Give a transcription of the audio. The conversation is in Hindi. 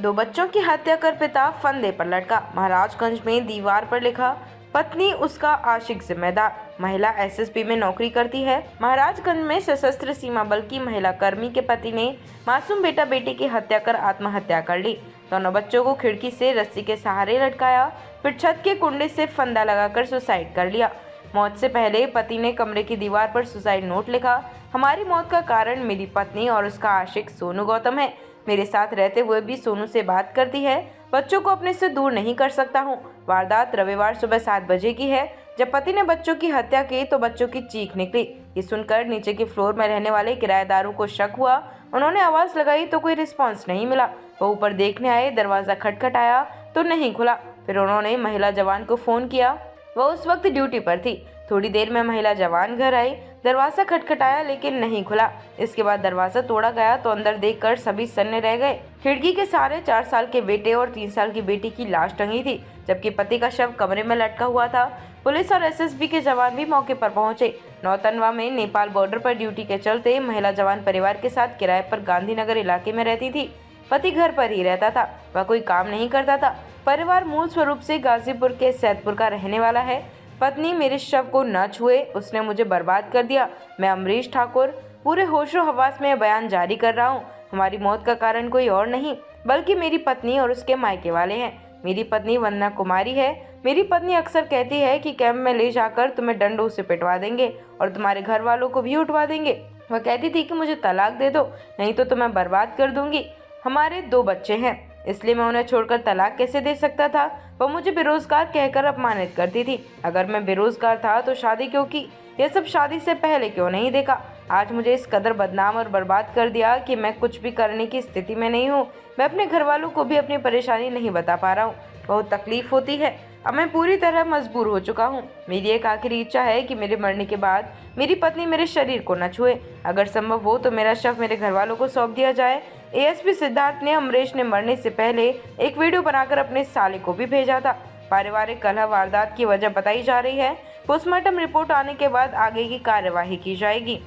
दो बच्चों की हत्या कर पिता फंदे पर लटका। महाराजगंज में दीवार पर लिखा, पत्नी उसका आशिक जिम्मेदार। महिला एसएसबी में नौकरी करती है। महाराजगंज में सशस्त्र सीमा बल की महिला कर्मी के पति ने मासूम बेटा बेटी की हत्या कर आत्महत्या कर ली। दोनों बच्चों को खिड़की से रस्सी के सहारे लटकाया, फिर छत के कुंडे से फंदा लगाकर सुसाइड कर लिया। मौत से पहले पति ने कमरे की दीवार पर सुसाइड नोट लिखा, हमारी मौत का कारण मेरी पत्नी और उसका आशिक सोनू गौतम है। मेरे साथ रहते हुए भी सोनू से बात करती है। बच्चों को अपने से दूर नहीं कर सकता हूँ। वारदात रविवार सुबह 7 बजे की है। जब पति ने बच्चों की हत्या की तो बच्चों की चीख निकली। ये सुनकर नीचे के फ्लोर में रहने वाले किराएदारों को शक हुआ। उन्होंने आवाज लगाई तो कोई रिस्पॉन्स नहीं मिला। वो ऊपर देखने आए, दरवाजा खटखटाया तो नहीं खुला। फिर उन्होंने महिला जवान को फोन किया। वह उस वक्त ड्यूटी पर थी। थोड़ी देर में महिला जवान घर आई, दरवाजा खटखटाया लेकिन नहीं खुला। इसके बाद दरवाजा तोड़ा गया तो अंदर देखकर सभी सन्ने रह गए। खिड़की के सहारे 4 साल के बेटे और 3 साल की बेटी की लाश टंगी थी, जबकि पति का शव कमरे में लटका हुआ था। पुलिस और एसएसबी के जवान भी मौके पर पहुंचे। नौतनवा में नेपाल बॉर्डर पर ड्यूटी के चलते महिला जवान परिवार के साथ किराए पर गांधीनगर इलाके में रहती थी। पति घर पर ही रहता था, वह कोई काम नहीं करता था। परिवार मूल स्वरूप से गाजीपुर के सैदपुर का रहने वाला है। पत्नी, मेरे शव को न छुए, उसने मुझे बर्बाद कर दिया। मैं अमरीश ठाकुर पूरे होशो हवास में बयान जारी कर रहा हूँ। हमारी मौत का कारण कोई और नहीं बल्कि मेरी पत्नी और उसके मायके वाले हैं। मेरी पत्नी वंदना कुमारी है। मेरी पत्नी अक्सर कहती है कि कैंप में ले जाकर तुम्हें डंडों से पिटवा देंगे और तुम्हारे घर वालों को भी उठवा देंगे। वह कहती थी कि मुझे तलाक दे दो, नहीं तो तुम्हें बर्बाद कर दूंगी। हमारे 2 बच्चे हैं, इसलिए मैं उन्हें छोड़कर तलाक कैसे दे सकता था। वह मुझे बेरोजगार कहकर अपमानित करती थी। अगर मैं बेरोजगार था तो शादी क्यों की? यह सब शादी से पहले क्यों नहीं देखा? आज मुझे इस कदर बदनाम और बर्बाद कर दिया कि मैं कुछ भी करने की स्थिति में नहीं हूँ। मैं अपने घर वालों को भी अपनी परेशानी नहीं बता पा रहा हूँ। बहुत तकलीफ होती है। अब मैं पूरी तरह मजबूर हो चुका हूँ। मेरी एक आखिरी इच्छा है कि मेरे मरने के बाद मेरी पत्नी मेरे शरीर को न छुए। अगर संभव हो तो मेरा शव मेरे घर वालों को सौंप दिया जाए। एएसपी सिद्धार्थ ने अमरीश ने मरने से पहले एक वीडियो बनाकर अपने साले को भी भेजा था। पारिवारिक कलह वारदात की वजह बताई जा रही है। पोस्टमार्टम रिपोर्ट आने के बाद आगे की कार्यवाही की जाएगी।